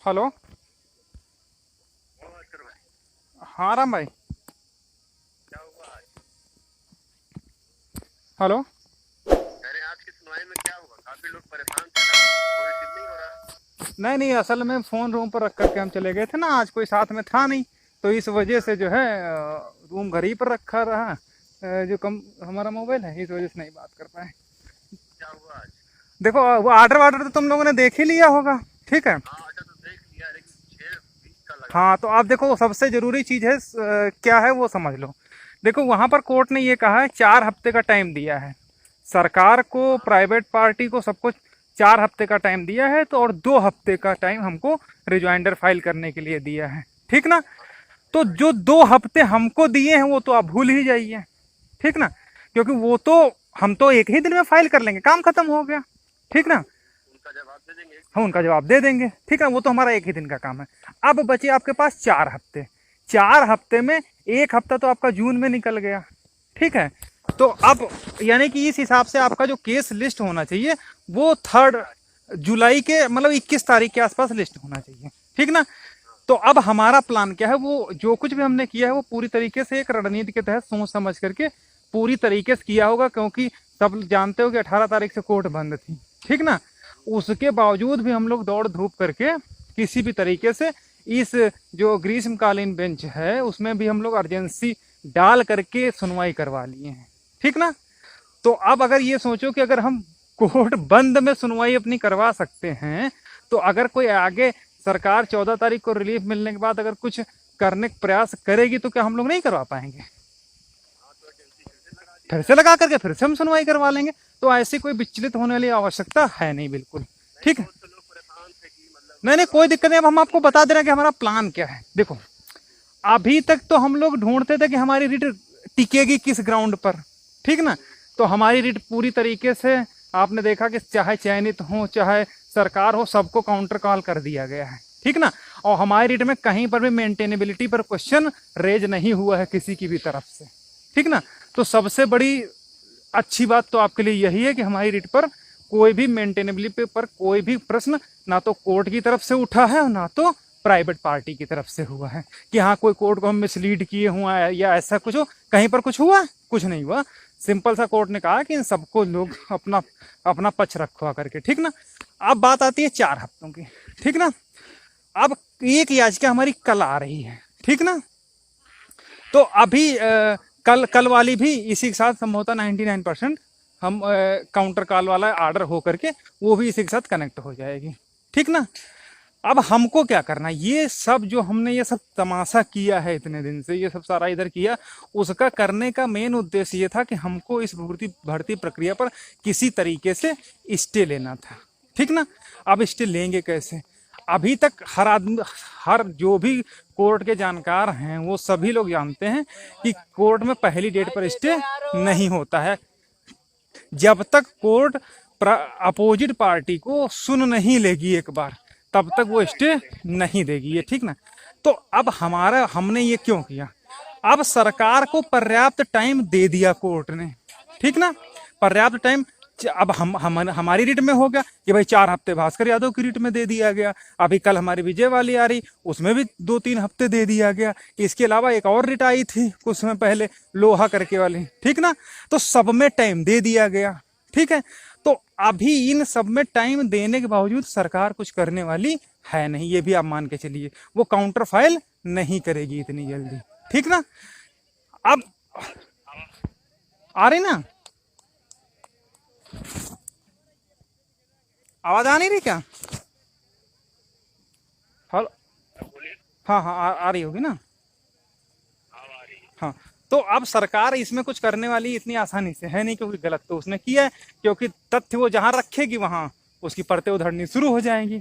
Hello. नमस्कार भाई। हाँ राम भाई। क्या हुआ आज? हेलो। कह रहे हैं आज की सुनवाई में क्या हुआ? काफी लोग परेशान थे ना, वो रिसीव नहीं हो रहा। नहीं नहीं, असल में फ़ोन रूम पर रख करके हम चले गए थे ना, आज कोई साथ में था नहीं। तो इस वजह हाँ, से जो है रूम घर ही पर रखा रहा। जो कम हमारा मोबाइल है, इस वजह से नहीं बात कर पाए। क्या हुआ आज? देखो वो आर्डर वार्डर तो तुम लोगों ने देख ही लिया होगा। ठीक है। हाँ अच्छा, तो देख लिया लेकिन 6 वीक का लगा हाँ, दिया तो तुम आप लोग। देखो सबसे ज़रूरी चीज़ है क्या है वो समझ लो। देखो वहाँ पर कोर्ट ने ये कहा है 4 हफ्ते का टाइम दिया है। सरकार को, हाँ प्राइवेट पार्टी को, सबको 4 हफ्ते का टाइम दिया है। तो और 2 हफ्ते का टाइम हमको रिजॉइंडर फाइल करने के लिए दिया है। ठीक ना। हाँ तो हाँ, जो 2 हफ्ते हमको दिए हैं वो तो आप भूल ही जाइए। ठीक ना। क्योंकि वो तो हम तो एक ही दिन में फाइल कर लेंगे, काम खत्म हो गया। ठीक ना। उनका जवाब दे देंगे एक हम दिन में। उनका जवाब दे देंगे। ठीक है, वो तो हमारा एक ही दिन का काम है। अब बचे आपके पास 4 हफ्ते। 4 हफ्ते में 1 हफ्ता तो आपका जून में निकल गया। ठीक है। हाँ तो अब यानी कि इस हिसाब से आपका जो केस लिस्ट होना चाहिए वो 3 जुलाई के मतलब 21 तारीख के आसपास लिस्ट होना चाहिए। ठीक ना। हाँ तो अब हमारा प्लान क्या है, वो जो कुछ भी हमने किया है वो पूरी तरीके से एक रणनीति के तहत सोच समझ करके पूरी तरीके से किया होगा, क्योंकि सब जानते हो कि 18 तारीख से कोर्ट बंद थी। ठीक ना। उसके बावजूद भी हम लोग दौड़ धूप करके किसी भी तरीके से इस जो ग्रीष्मकालीन बेंच है उसमें भी हम लोग अर्जेंसी डाल करके सुनवाई करवा लिए हैं। ठीक ना। तो अब अगर ये सोचो कि अगर हम कोर्ट बंद में सुनवाई अपनी करवा सकते हैं, तो अगर कोई आगे सरकार 14 तारीख को रिलीफ मिलने के बाद अगर कुछ करने का प्रयास करेगी तो क्या हम लोग नहीं करवा पाएंगे? हाँ, तो एजेंसी फिर से लगा दिया फिर से जाएगा। लगा करके फिर से हम सुनवाई करवा लेंगे। तो ऐसी कोई विचलित होने वाली आवश्यकता है नहीं, बिल्कुल। नहीं, ठीक है। बहुत से लोग परेशान थे कि मतलब नहीं नहीं, कोई दिक्कत नहीं। अब हम आपको बता दे रहे हैं कि हमारा प्लान क्या है। देखो अभी तक तो हम लोग ढूंढते थे कि हमारी रिट टिकेगी किस ग्राउंड पर। ठीक ना। तो हमारी रिट पूरी तरीके से आपने देखा कि चाहे चयनित हो चाहे सरकार हो, सबको काउंटर कॉल कर दिया गया है। ठीक ना। और हमारी रिट में कहीं पर भी मेंटेनेबिलिटी पर क्वेश्चन रेज नहीं हुआ है किसी की भी तरफ से। ठीक ना। तो सबसे बड़ी अच्छी बात तो आपके लिए यही है कि हमारी रिट पर कोई भी मेंटेनेबिलिटी पर कोई भी प्रश्न ना तो कोर्ट की तरफ से उठा है और ना तो प्राइवेट पार्टी की तरफ से हुआ है कि हाँ कोई कोर्ट को हम मिसलीड किए हुआ है या ऐसा कुछ हो। कहीं पर कुछ हुआ? कुछ नहीं हुआ। सिंपल सा कोर्ट ने कहा कि इन सबको लोग अपना अपना पक्ष रखवा करके। ठीक ना। अब बात आती है 4 हफ्तों की। ठीक ना। अब एक याचिका हमारी कल आ रही है। ठीक ना। तो अभी कल कल वाली भी इसी के साथ संभवतः 99% हम काउंटर कॉल वाला आर्डर हो करके वो भी इसी के साथ कनेक्ट हो जाएगी। ठीक ना। अब हमको क्या करना है, ये सब जो हमने ये सब तमाशा किया है इतने दिन से, ये सब सारा इधर किया, उसका करने का मेन उद्देश्य ये था कि हमको इस भर्ती भर्ती प्रक्रिया पर किसी तरीके से स्टे लेना था। ठीक ना। अब स्टे लेंगे कैसे? अभी तक हर आदमी, हर जो भी कोर्ट के जानकार हैं वो सभी लोग जानते हैं कि कोर्ट में पहली डेट पर स्टे नहीं होता है जब तक कोर्ट अपोजिट पार्टी को सुन नहीं लेगी एक बार, तब तक वो स्टे नहीं देगी ये। ठीक ना। तो अब हमारा हमने ये क्यों किया? अब सरकार को पर्याप्त टाइम दे दिया कोर्ट ने। ठीक ना। पर्याप्त टाइम। अब हम हमारी रिट में हो गया कि भाई 4 हफ्ते भास्कर यादव की रिट में दे दिया गया। अभी कल हमारी विजय वाली आ रही, उसमें भी 2-3 हफ्ते दे दिया गया। इसके अलावा एक और रिट आई थी कुछ समय पहले, लोहा करके वाली। ठीक ना। तो सब में टाइम दे दिया गया। ठीक है। तो अभी इन सब में टाइम देने के बावजूद सरकार कुछ करने वाली है नहीं, ये भी आप मान के चलिए। वो काउंटर फाइल नहीं करेगी इतनी जल्दी। ठीक ना। अब आ रही ना आवाज? आ नहीं रही क्या? हेलो। अब बोलिए। हाँ हाँ, आ रही होगी ना। अब आ रही है। हाँ। तो अब सरकार इसमें कुछ करने वाली इतनी आसानी से है नहीं, क्योंकि गलत तो उसने किया है। क्योंकि तथ्य वो जहां रखेगी वहां उसकी परतें उधड़नी शुरू हो जाएंगी।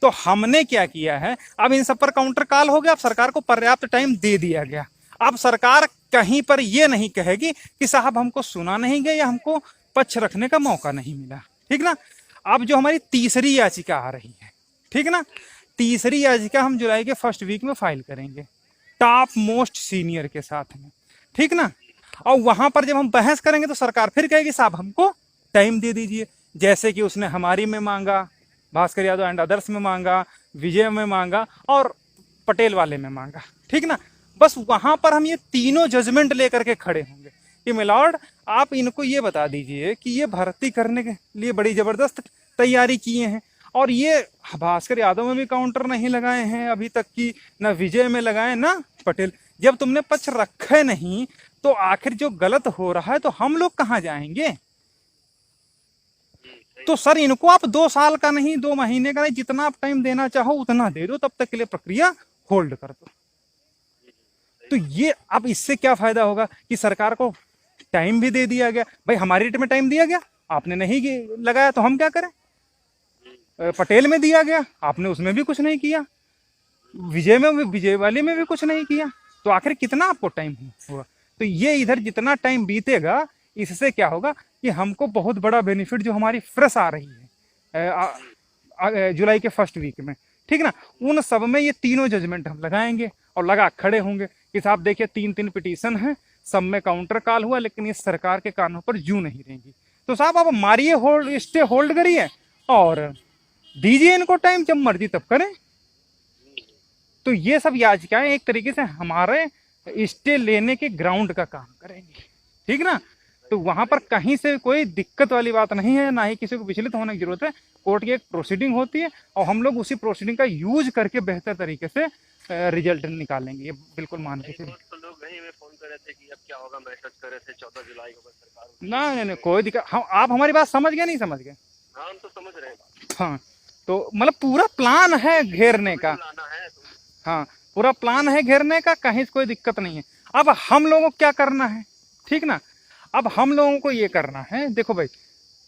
तो हमने क्या किया है, अब इन सब पर काउंटर कॉल हो गया। अब सरकार को पर्याप्त टाइम दे दिया गया। अब सरकार कहीं पर यह नहीं कहेगी कि साहब हमको सुना नहीं गया या हमको पक्ष रखने का मौका नहीं मिला। ठीक ना। अब जो हमारी तीसरी याचिका आ रही है, ठीक ना, तीसरी याचिका हम जुलाई के फर्स्ट वीक में फाइल करेंगे टॉप मोस्ट सीनियर के साथ में। ठीक ना। और वहां पर जब हम बहस करेंगे तो सरकार फिर कहेगी साहब हमको टाइम दे दीजिए, जैसे कि उसने हमारी में मांगा, भास्कर यादव एंड अदर्स में मांगा, विजय में मांगा और पटेल वाले में मांगा, ठीक ना। बस वहां पर हम ये तीनों जजमेंट लेकर के खड़े होंगे कि मिलॉर्ड आप इनको ये बता दीजिए कि ये भर्ती करने के लिए बड़ी जबरदस्त तैयारी किए हैं और ये भास्कर यादव में भी काउंटर नहीं लगाए हैं अभी तक की, ना विजय में लगाए ना पटेल। जब तुमने पक्ष रखे नहीं तो आखिर जो गलत हो रहा है तो हम लोग कहाँ जाएंगे। तो सर इनको आप 2 साल का नहीं, 2 महीने का नहीं, जितना आप टाइम देना चाहो उतना दे दो, तब तक के लिए प्रक्रिया होल्ड कर दो। तो ये अब इससे क्या फायदा होगा कि सरकार को टाइम भी दे दिया गया, भाई हमारी रेट में टाइम दिया गया, आपने नहीं लगाया तो हम क्या करें। पटेल में दिया गया, आपने उसमें भी कुछ नहीं किया, विजय में, विजय वाले में भी कुछ नहीं किया, तो आखिर कितना आपको टाइम होगा। तो ये इधर जितना टाइम बीतेगा इससे क्या होगा कि हमको बहुत बड़ा बेनिफिट जो हमारी फ्रेश आ रही है जुलाई के फर्स्ट वीक में, ठीक ना, उन सब में ये तीनों जजमेंट हम लगाएंगे और लगा खड़े होंगे कि साहब देखिए 3-3 पिटीशन है, सब में काउंटर कॉल हुआ, लेकिन ये सरकार के कानों पर जू नहीं रहेंगी। तो साहब आप मारिए होल्ड, स्टे होल्ड करिए और दीजिए इनको टाइम, जब मर्जी तब करें। तो ये सब याचिकाएं एक तरीके से हमारे स्टे लेने के ग्राउंड का काम करेंगे, ठीक ना। तो वहां पर कहीं से कोई दिक्कत वाली बात नहीं है, ना ही किसी को विचलित होने की जरूरत है। कोर्ट की एक प्रोसीडिंग होती है और हम लोग उसी प्रोसीडिंग का यूज करके बेहतर तरीके से रिजल्ट निकालेंगे, ये बिल्कुल मान के चलिए। तो लोग नहीं, हमें फोन कर रहे थे कि अब क्या होगा, मैसेज कर रहे थे 14 जुलाई को सरकार। ना नहीं कोई दिक्कत, हम आप हमारी बात समझ गए नहीं समझ गए। हाँ हम तो समझ रहे हैं। हाँ तो मतलब पूरा प्लान है घेरने का, है हाँ पूरा प्लान है घेरने का, कहीं से कोई दिक्कत नहीं है। अब हम लोगों को क्या करना है, ठीक ना, अब हम लोगों को ये करना है, देखो भाई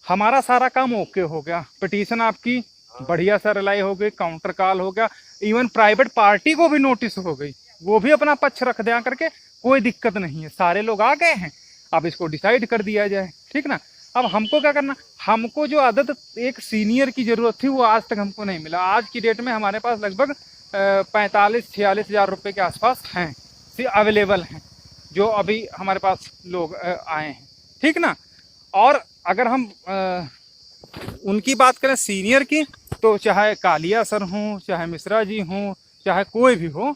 हमारा सारा काम ओके हो गया, पिटीशन आपकी बढ़िया सा रिलाई हो गई, काउंटर कॉल हो गया, इवन प्राइवेट पार्टी को भी नोटिस हो गई, वो भी अपना पक्ष रख दिया करके, कोई दिक्कत नहीं है, सारे लोग आ गए हैं, अब इसको डिसाइड कर दिया जाए, ठीक ना। अब हमको क्या करना, हमको जो आदत एक सीनियर की जरूरत थी वो आज तक हमको नहीं मिला। आज की डेट में हमारे पास लगभग 45-46 हज़ार रुपये के आसपास हैं अवेलेबल हैं, जो अभी हमारे पास लोग आए हैं, ठीक ना। और अगर हम उनकी बात करें सीनियर की, तो चाहे कालिया सर हों, चाहे मिश्रा जी हों, चाहे कोई भी हो,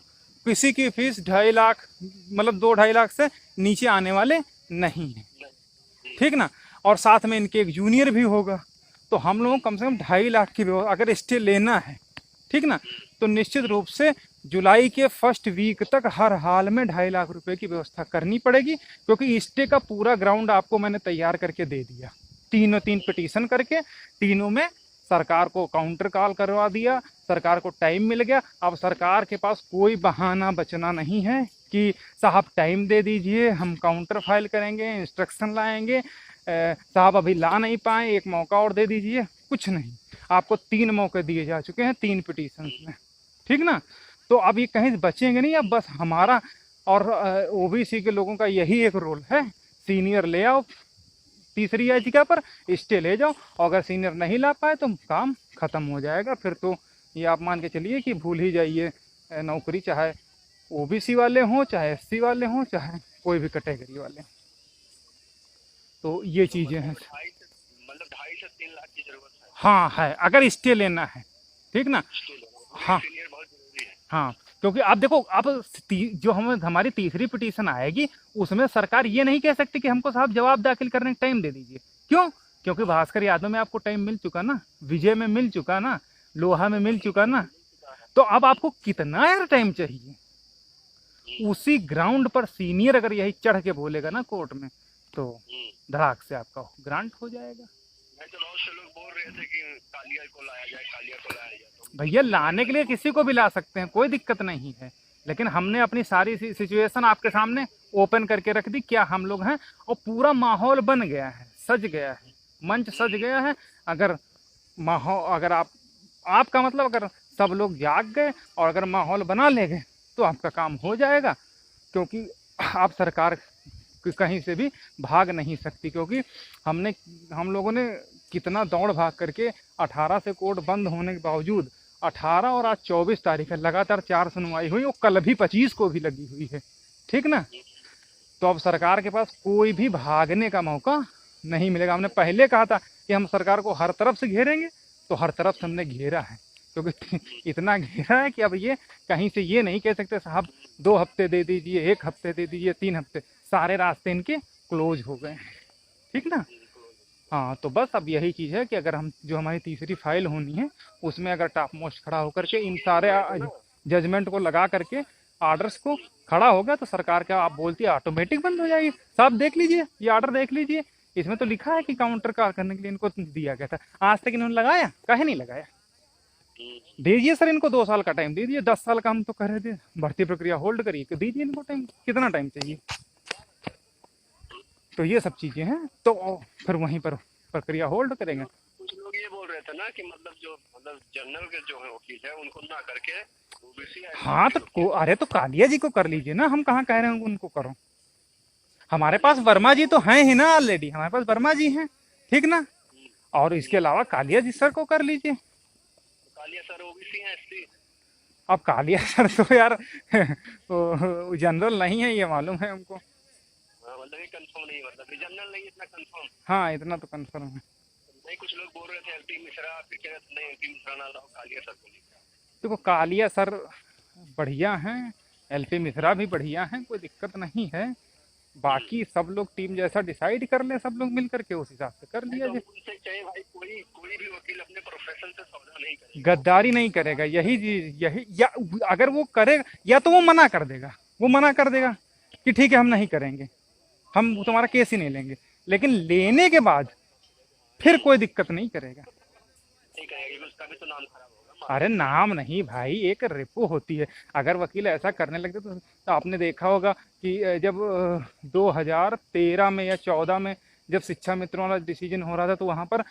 किसी की फीस 2.5 लाख मतलब 2-2.5 लाख से नीचे आने वाले नहीं हैं, ठीक ना। और साथ में इनके एक जूनियर भी होगा, तो हम लोगों को कम से कम 2.5 लाख की अगर स्टे लेना है, ठीक ना, तो निश्चित रूप से जुलाई के फर्स्ट वीक तक हर हाल में 2.5 लाख रुपए की व्यवस्था करनी पड़ेगी, क्योंकि स्टे का पूरा ग्राउंड आपको मैंने तैयार करके दे दिया, 3 पिटीशन करके, तीनों में सरकार को काउंटर कॉल करवा दिया, सरकार को टाइम मिल गया। अब सरकार के पास कोई बहाना बचना नहीं है कि साहब टाइम दे दीजिए, हम काउंटर फाइल करेंगे, इंस्ट्रक्शन लाएंगे, साहब अभी ला नहीं पाए, एक मौका और दे दीजिए, कुछ नहीं। आपको 3 मौके दिए जा चुके हैं 3 पिटीशन में, ठीक ना। तो अब ये कहीं बचेंगे नहीं। अब बस हमारा और ओबीसी के लोगों का यही एक रोल है, सीनियर ले आओ, तीसरी याचिका पर स्टे ले जाओ, और अगर सीनियर नहीं ला पाए तो काम खत्म हो जाएगा। फिर तो ये आप मान के चलिए कि भूल ही जाइए नौकरी, चाहे ओबीसी वाले हों, चाहे एससी वाले हों, चाहे कोई भी कैटेगरी वाले। तो ये चीज़ें हैं, मतलब 2.5 से 3 लाख की जरूरत है। हाँ है, अगर स्टे लेना है, ठीक ना। हाँ हाँ, क्योंकि आप देखो, आप जो हमारी तीसरी पिटीशन आएगी उसमें सरकार ये नहीं कह सकती कि हमको साहब जवाब दाखिल करने का टाइम दे दीजिए। क्यों? क्योंकि भास्कर यादव में आपको टाइम मिल चुका ना, विजय में मिल चुका ना, लोहा में मिल चुका ना, तो अब आपको कितना यार टाइम चाहिए। उसी ग्राउंड पर सीनियर अगर यही चढ़ के बोलेगा ना कोर्ट में, तो धड़ाक से आपका ग्रांट हो जाएगा। तो बहुत से लोग बोल रहे थे कि कालिया को लाया जाए, कालिया को लाया जाए। भैया लाने के लिए किसी को भी ला सकते हैं, कोई दिक्कत नहीं है, लेकिन हमने अपनी सारी सिचुएशन आपके सामने ओपन करके रख दी, क्या हम लोग हैं, और पूरा माहौल बन गया है, सज गया है, मंच सज गया है। अगर माहौल, अगर आपका मतलब अगर सब लोग जाग गए और अगर माहौल बना ले गए तो आपका काम हो जाएगा, क्योंकि आप सरकार कहीं से भी भाग नहीं सकती। क्योंकि हम लोगों ने कितना दौड़ भाग करके 18 से कोर्ट बंद होने के बावजूद 18 और आज 24 तारीख है, लगातार 4 सुनवाई हुई, और कल भी 25 को भी लगी हुई है, ठीक ना। तो अब सरकार के पास कोई भी भागने का मौका नहीं मिलेगा। हमने पहले कहा था कि हम सरकार को हर तरफ से घेरेंगे, तो हर तरफ से हमने घेरा है, क्योंकि इतना घेरा है कि अब ये कहीं से ये नहीं कह सकते साहब 2 हफ्ते दे दीजिए, 1 हफ्ते दे दीजिए, 3 हफ्ते, सारे रास्ते इनके क्लोज हो गए हैं। ठीक ना। हाँ, तो बस अब यही चीज़ है कि अगर हम जो हमारी तीसरी फाइल होनी है उसमें अगर टॉप मोस्ट खड़ा होकर के इन सारे जजमेंट को लगा करके आर्डर्स को खड़ा हो गया, तो सरकार क्या आप बोलती है ऑटोमेटिक बंद हो जाएगी। साहब देख लीजिए, ये ऑर्डर देख लीजिए, इसमें तो लिखा है कि काउंटर का करने के लिए इनको दिया गया था, आज तक इन्होंने लगाया, काहे नहीं लगाया। दीजिए सर इनको 2 साल का टाइम दीजिए, 10 साल का हम तो कह रहे थे भर्ती प्रक्रिया होल्ड करिए, दीजिए इनको टाइम, कितना टाइम चाहिए। तो ये सब चीजें हैं, तो फिर वहीं पर प्रक्रिया होल्ड करेंगे। कुछ लोग ये बोल रहे थे ना कि मतलब जनरल के जो है वकील है उनको ना करके ओबीसी। हाँ तो अरे तो कालिया जी को कर लीजिए ना, हम कहाँ कह रहे हैं उनको करो। हमारे पास वर्मा जी तो हैं ही ना ऑलरेडी, हमारे पास वर्मा जी हैं, ठीक ना। और इसके अलावा कालिया जी सर को कर लीजिए। कालिया सर ओबीसी हैं, एससी। अब कालिया सर तो यार जनरल नहीं है, ये मालूम है हमको। मतलब ये कंफर्म नहीं, मतलब जनरल नहीं, इतना कंफर्म। हाँ इतना तो कंफर्म है। नहीं, कुछ लोग बोल रहे थे एलपी मिश्रा, फिर कह रहे थे नहीं एलपी मिश्रा ना लाओ, कालिया सर को लीजिए। देखो कालिया सर बढ़िया हैं, एलपी मिश्रा भी बढ़िया हैं, कोई दिक्कत नहीं है। बाकी सब लोग टीम जैसा डिसाइड कर ले, सब लोग मिल करके उस हिसाब से कर लिया जाए। उनसे चाहे भाई कोई भी वकील अपने प्रोफेशन से सौदा नहीं करेगा, गद्दारी नहीं करेगा, यही चीज यही, या अगर वो करेगा या तो वो मना कर देगा, वो मना कर देगा कि ठीक है हम नहीं करेंगे, हम तुम्हारा केस ही नहीं लेंगे, लेकिन लेने के बाद फिर कोई दिक्कत नहीं करेगा। नहीं करेगा, उसका भी तो नाम खराब होगा। अरे नाम नहीं भाई, एक रेपो होती है। अगर वकील ऐसा करने लगते तो आपने देखा होगा कि जब 2013 में या 14 में जब शिक्षा मित्रों वाला डिसीजन हो रहा था, तो वहाँ पर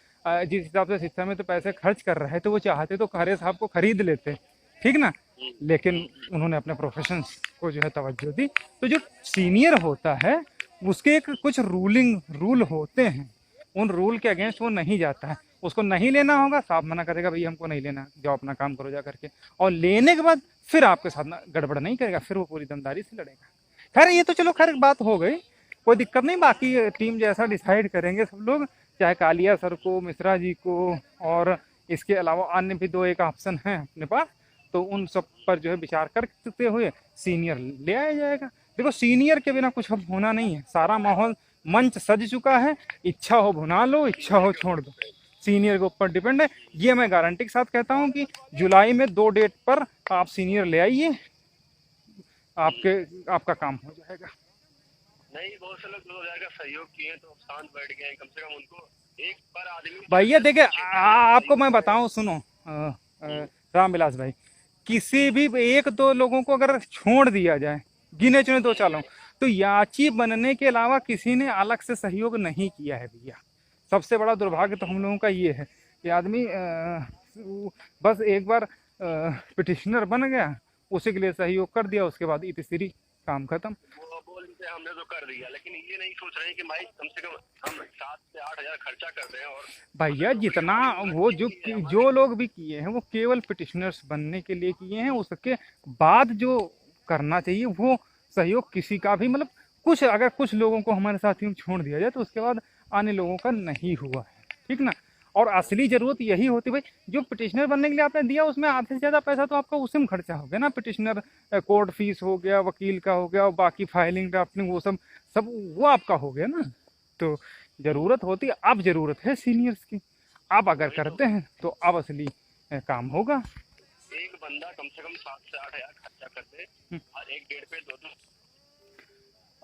जिस हिसाब से शिक्षा मित्र पैसे खर्च कर रहे थे, वो चाहते तो खरे साहब को खरीद लेते, ठीक ना। लेकिन उन्होंने अपने प्रोफेशन को जो है तवज्जो दी। तो जो सीनियर होता है उसके एक कुछ रूल होते हैं, उन रूल के अगेंस्ट वो नहीं जाता है। उसको नहीं लेना होगा, साहब मना करेगा भाई हमको नहीं लेना, जाओ अपना काम करो जा करके, और लेने के बाद फिर आपके साथ ना गड़बड़ नहीं करेगा, फिर वो पूरी दमदारी से लड़ेगा। खैर ये तो चलो खैर बात हो गई, कोई दिक्कत नहीं। बाकी टीम जैसा डिसाइड करेंगे सब लोग, चाहे कालिया सर को, मिश्रा जी को, और इसके अलावा अन्य भी 2-1 ऑप्शन हैं अपने पास, तो उन सब पर जो है विचार करते हुए सीनियर ले आया जाएगा। देखो सीनियर के बिना कुछ अब होना नहीं है, सारा माहौल मंच सज चुका है, इच्छा हो भुना लो, इच्छा हो छोड़ दो, सीनियर के ऊपर डिपेंड है। ये मैं गारंटी के साथ कहता हूँ कि जुलाई में 2 डेट पर आप सीनियर ले आइए, आपका काम हो जाएगा। नहीं, बहुत से लोग 2000 का सहयोग किए तो शांत बैठ गए, कम से कम उनको एक पर आदमी। भैया देखिए आपको मैं बताऊं, सुनो रामविलास भाई, किसी भी 1-2 लोगों को अगर छोड़ दिया जाए, गिने चुने 2-4 लोग, तो याची बनने के अलावा किसी ने अलग से सहयोग नहीं किया है भैया। सबसे बड़ा दुर्भाग्य तो हम लोगों का ये है कि आदमी बस एक बार पिटिशनर बन गया, उसी के लिए सहयोग कर दिया, उसके बाद इतनी काम खत्म। वो बोल देते हमने तो कर दिया, लेकिन ये नहीं सोच रहे कि भाई कम से कम हम 7 से 8 हजार खर्चा कर रहे हैं। और भैया जितना वो जो लोग भी किए हैं वो केवल पिटिशनर्स बनने के लिए किए हैं, उसके बाद जो करना चाहिए वो सहयोग किसी का भी, मतलब कुछ अगर कुछ लोगों को हमारे साथियों में छोड़ दिया जाए तो उसके बाद आने लोगों का नहीं हुआ है, ठीक ना। और असली जरूरत यही होती भाई, जो पिटिशनर बनने के लिए आपने दिया उसमें आधे से ज़्यादा पैसा तो आपका उसी में खर्चा हो गया ना। पिटिशनर कोर्ट फीस हो गया, वकील का हो गया, और बाकी फाइलिंग ड्राफ्टिंग वो सब वो आपका हो गया ना। तो ज़रूरत होती है, अब ज़रूरत है सीनियर्स की, आप अगर करते हैं तो अब असली काम होगा। एक बंदा कम से कम 7 से 8 हजार खर्चा कर दे और एक डेट पे 2-2।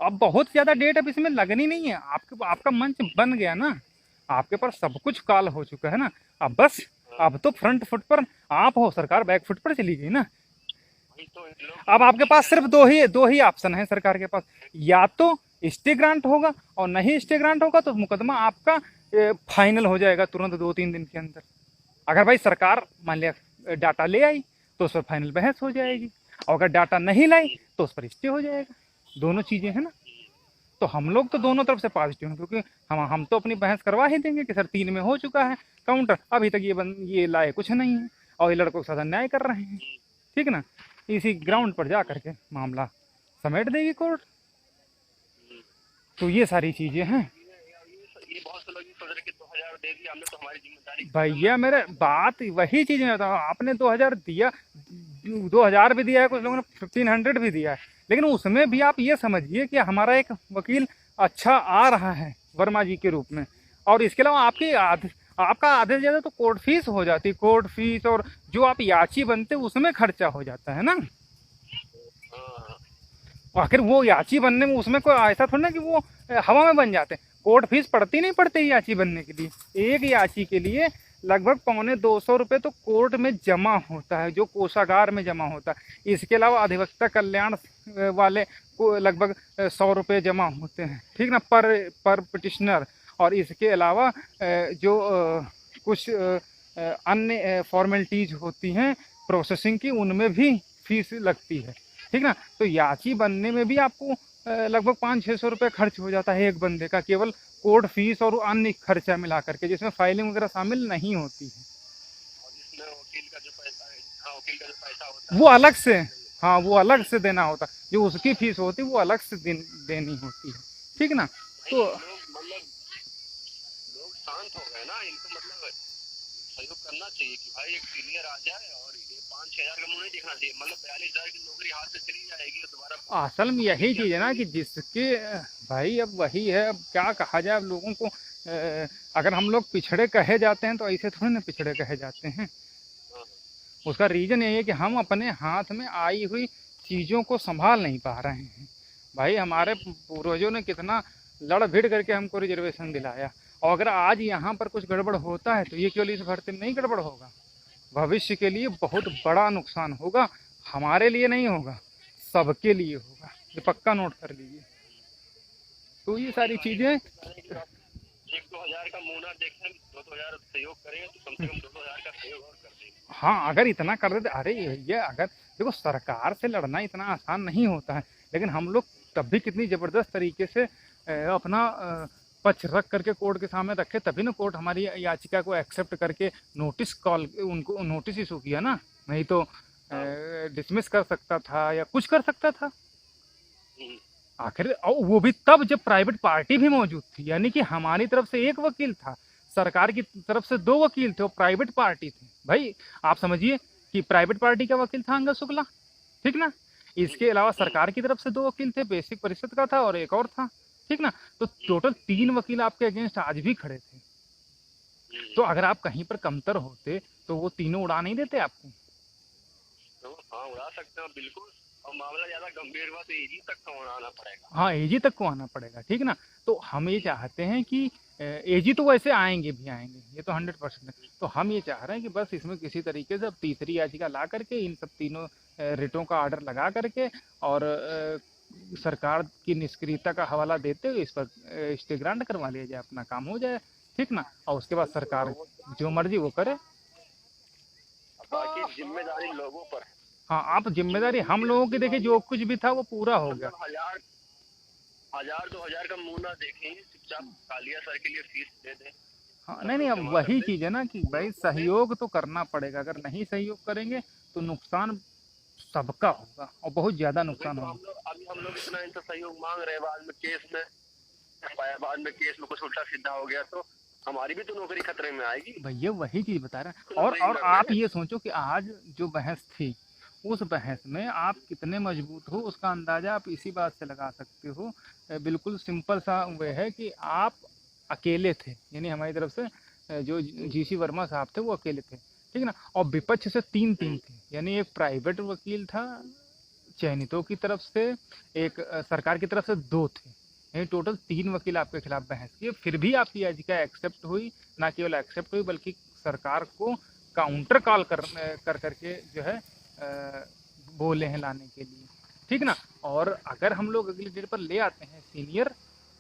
अब बहुत ज़्यादा डेट अब इसमें लगनी नहीं है, आपका मंच बन गया ना, आपके पास सब कुछ काल हो चुका है ना। अब बस अब तो फ्रंट फुट पर आप हो, सरकार बैक फुट पर चली गई ना। अब आपके पास सिर्फ दो ही ऑप्शन है सरकार के पास, या तो स्टे ग्रांट होगा, और नहीं स्टे ग्रांट होगा तो मुकदमा आपका फाइनल हो जाएगा तुरंत 2-3 दिन के अंदर। अगर भाई सरकार मान लिया डाटा ले आई तो उस पर फाइनल बहस हो जाएगी, और अगर डाटा नहीं लाई तो उस पर स्टे हो जाएगा। दोनों चीज़ें हैं ना। तो हम लोग तो दोनों तरफ से पॉजिटिव हैं, क्योंकि हम तो अपनी बहस करवा ही देंगे कि सर 3 में हो चुका है काउंटर, अभी तक ये लाए कुछ नहीं है, और ये लड़कों के साथ अन्याय कर रहे हैं, ठीक ना। इसी ग्राउंड पर जा करके मामला समेट देगी कोर्ट। तो ये सारी चीज़ें हैं। ये बहुत से लोग सोच रहे कि 2000 दे दिया हमने तो हमारी जिम्मेदारी। भैया मेरे बात वही चीज में बताओ, आपने 2000 दिया, 2000 भी दिया है, कुछ लोगों ने 1500 भी दिया है, लेकिन उसमें भी आप ये समझिए कि हमारा एक वकील अच्छा आ रहा है वर्मा जी के रूप में, और इसके अलावा आपका आधे से ज्यादा तो कोर्ट फीस हो जाती है, कोर्ट फीस, और जो आप याची बनते उसमें खर्चा हो जाता है ना। हाँ, आखिर वो याची बनने में उसमें कोई ऐसा थोड़ा ना कि वो हवा में बन जाते हैं। कोर्ट फीस पड़ती नहीं पड़ती याची बनने के लिए, एक याची के लिए लगभग 150-200 रुपये तो कोर्ट में जमा होता है, जो कोषागार में जमा होता है। इसके अलावा अधिवक्ता कल्याण वाले को लगभग 100 रुपये जमा होते हैं, ठीक ना, पर पिटिशनर। और इसके अलावा जो कुछ अन्य फॉर्मेलिटीज होती हैं प्रोसेसिंग की, उनमें भी फीस लगती है, ठीक ना। तो याची बनने में भी आपको लगभग 500-600 रुपये खर्च हो जाता है एक बंदे का, केवल कोर्ट फीस और अन्य खर्चा मिला करके, जिसमें फाइलिंग वगैरह शामिल नहीं होती है। और इसमें वकील का जो पैसा है, हाँ वकील का जो पैसा होता वो है अलग से, हाँ वो अलग से देना होता है, जो उसकी फीस होती है वो अलग से देनी होती है, ठीक ना। भाई, तो लोग शांत हो गए ना, इनको मतलब सहयोग करना चाहिए कि भाई एक सीनियर आ जाए और ये 5-6 हजार का मुंह नहीं देखना चाहिए। मतलब 42,000 की नौकरी हाथ से चली जाएगी और दोबारा असल में यही चीज है ना कि जिसके भाई, अब वही है, अब क्या कहा जाए, अब लोगों को अगर हम लोग पिछड़े कहे जाते हैं तो ऐसे थोड़ी ना पिछड़े कहे जाते हैं। उसका रीजन यही है कि हम अपने हाथ में आई हुई चीज़ों को संभाल नहीं पा रहे हैं। भाई हमारे पूर्वजों ने कितना लड़ भिड़ करके हमको रिजर्वेशन दिलाया, और अगर आज यहाँ पर कुछ गड़बड़ होता है तो ये केवल इस भर्ती में नहीं गड़बड़ होगा, भविष्य के लिए बहुत बड़ा नुकसान होगा। हमारे लिए नहीं होगा, सबके लिए होगा, ये पक्का नोट कर लीजिए। तो ये सारी चीज़ें 1-2 हजार का मुंह ना देखें, 2-2 हजार सहयोग करेंगे तो कम से कम 2-2 हजार का सहयोग और कर देंगे। हाँ, अगर इतना कर देते, अरे ये अगर देखो सरकार से लड़ना इतना आसान नहीं होता है, लेकिन हम लोग तब भी कितनी ज़बरदस्त तरीके से अपना पक्ष रख करके कोर्ट के सामने रखे, तभी ना कोर्ट हमारी याचिका को एक्सेप्ट करके नोटिस कॉल, उनको नोटिस इशू किया ना, नहीं तो डिसमिस कर सकता था या कुछ कर सकता था। आखिर और वो भी तब जब प्राइवेट पार्टी भी मौजूद थी, यानी कि हमारी तरफ से एक वकील था, सरकार की तरफ से 2 वकील थे, वो प्राइवेट पार्टी थे। भाई आप समझिए कि प्राइवेट पार्टी का वकील था अंगद शुक्ला, ठीक ना, इसके अलावा सरकार की तरफ से 2 वकील थे, बेसिक परिषद का था और एक और था, ठीक ना। तो टोटल 3 वकील आपके अगेंस्ट आज भी खड़े थे। तो अगर आप कहीं पर कमतर होते तो वो तीनों उड़ा नहीं देते आपको। तो हाँ उड़ा सकते हैं बिल्कुल, और मामला ज्यादा गंभीर हुआ तो एजी तक का आना पड़ेगा। हाँ, एजी तक को आना पड़ेगा, ठीक ना। तो हम ये चाहते हैं कि एजी तो वैसे आएंगे भी आएंगे, ये तो 100% है। तो हम ये चाह रहे हैं कि बस इसमें किसी तरीके से अब तीसरी याचिका ला करके इन सब तीनों रिटों का ऑर्डर लगा करके और सरकार की निष्क्रियता का हवाला देते हुए इस पर स्टे ग्रांट करवा लिया जाए, अपना काम हो जाए, ठीक ना। और उसके बाद सरकार जो मर्जी वो करे। बाकी जिम्मेदारी लोगों पर है। हाँ, आप जिम्मेदारी हम लोगों की देखिए, जो कुछ भी था वो पूरा हो गया। 1000-2000 का मुंह ना देखें, चुपचाप कालिया सर के लिए फीस दे दें। हाँ, नहीं अब वही चीज़ है ना कि भाई सहयोग तो करना पड़ेगा, अगर नहीं सहयोग करेंगे तो नुकसान सबका होगा और बहुत ज़्यादा नुकसान होगा। अभी हम लोग इतना इनसे सहयोग मांग रहे हैं, बाद में केस में बाद में केस में कुछ उल्टा सीधा हो गया तो हमारी भी तो नौकरी खतरे में आएगी। भैया वही चीज़ बता रहे हैं। और आप ये सोचो कि आज जो बहस थी, उस बहस में आप कितने मजबूत हो उसका अंदाज़ा आप इसी बात से लगा सकते हो। बिल्कुल सिंपल सा वे है कि आप अकेले थे, यानी हमारी तरफ से जो जीसी वर्मा साहब थे वो अकेले थे, ठीक ना। और विपक्ष से 3 थे, यानी एक प्राइवेट वकील था चयनितों की तरफ से, एक सरकार की तरफ से 2 थे, यानी टोटल 3 वकील आपके खिलाफ बहस किए। फिर भी आपकी याचिका एक्सेप्ट हुई, ना केवल एक्सेप्ट हुई बल्कि सरकार को काउंटर कॉल कर करके जो है बोले हैं लाने के लिए, ठीक ना। और अगर हम लोग अगली डेट पर ले आते हैं सीनियर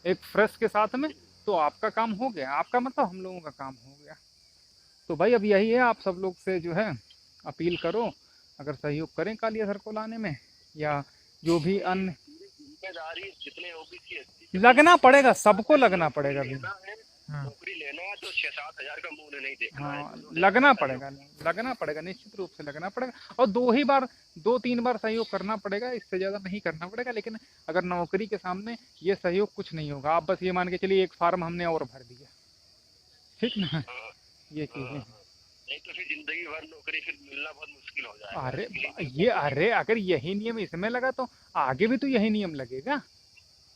एक फ्रेश के साथ में, तो आपका काम हो गया, आपका मतलब हम लोगों का काम हो गया। तो भाई अब यही है, आप सब लोग से जो है अपील करो, अगर सहयोग करें कालिया सर को लाने में, या जो भी अन्य जिम्मेदारी जितने ओबीसी लगना पड़ेगा, सबको लगना पड़ेगा भी। नौकरी लेना है तो 6-7 हजार का मुंह नहीं देखना है। हाँ, लगना पड़ेगा, निश्चित रूप से लगना पड़ेगा। और 2-3 बार सहयोग करना पड़ेगा, इससे ज़्यादा नहीं करना पड़ेगा। लेकिन अगर नौकरी के सामने ये सहयोग कुछ नहीं होगा, आप बस ये मान के चलिए एक फार्म हमने और भर दिया, ठीक ना, हाँ, ये चीजें हैं। नहीं तो फिर जिंदगी भर नौकरी फिर मिलना बहुत मुश्किल हो जाएगा अरे इसलिए। ये, अरे अगर यही नियम इसमें लगा तो आगे भी तो यही नियम लगेगा।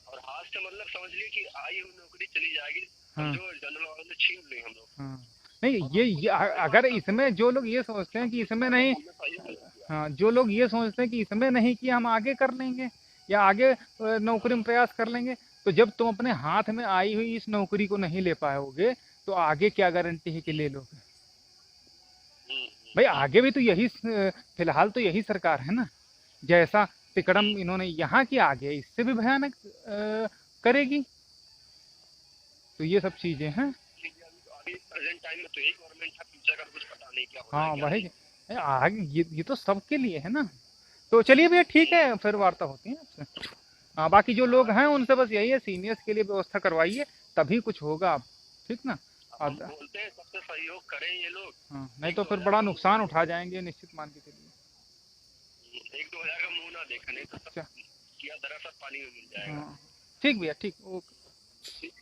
और हाथ से मतलब समझ लिए कि आई हुई नौकरी चली जाएगी, हाँ समझो जनरल वालों ने छीन ली हम लोग। हाँ। नहीं ये अगर इसमें जो लोग ये सोचते हैं कि इसमें नहीं, हमने सही किया। हाँ जो लोग ये सोचते हैं कि इसमें नहीं कि हम आगे कर लेंगे या आगे नौकरी में प्रयास कर लेंगे, तो जब तुम अपने हाथ में आई हुई इस नौकरी को नहीं ले पाओगे तो आगे क्या गारंटी है कि ले लोगे? भाई आगे भी तो यही फिलहाल तो यही सरकार है ना, जैसा तिकड़म इन्होंने यहाँ की आगे इससे भी भयानक करेगी। तो ये सब चीजें हैं। अभी प्रेजेंट टाइम में तो यही गवर्नमेंट है, फ्यूचर का कुछ पता नहीं क्या होना है हाँ क्या वही, नहीं। आगे ये तो सबके लिए है ना। तो चलिए भैया ठीक है, फिर वार्ता होती है आपसे। हाँ बाकी जो लोग हैं उनसे बस यही है, सीनियर्स के लिए व्यवस्था करवाइए तभी कुछ होगा अब, ठीक ना। अब हम बोलते हैं सबसे सहयोग करें ये लोग। हाँ नहीं एक तो दो फिर हजार बड़ा का नुकसान उठा जाएंगे निश्चित मान के चलिए। एक दो हजार का मुंह ना देखा, नहीं तो सब अच्छा, किया दरअसल पानी में मिल जाएगा। हाँ ठीक भैया ठीक, ओके। ठीक।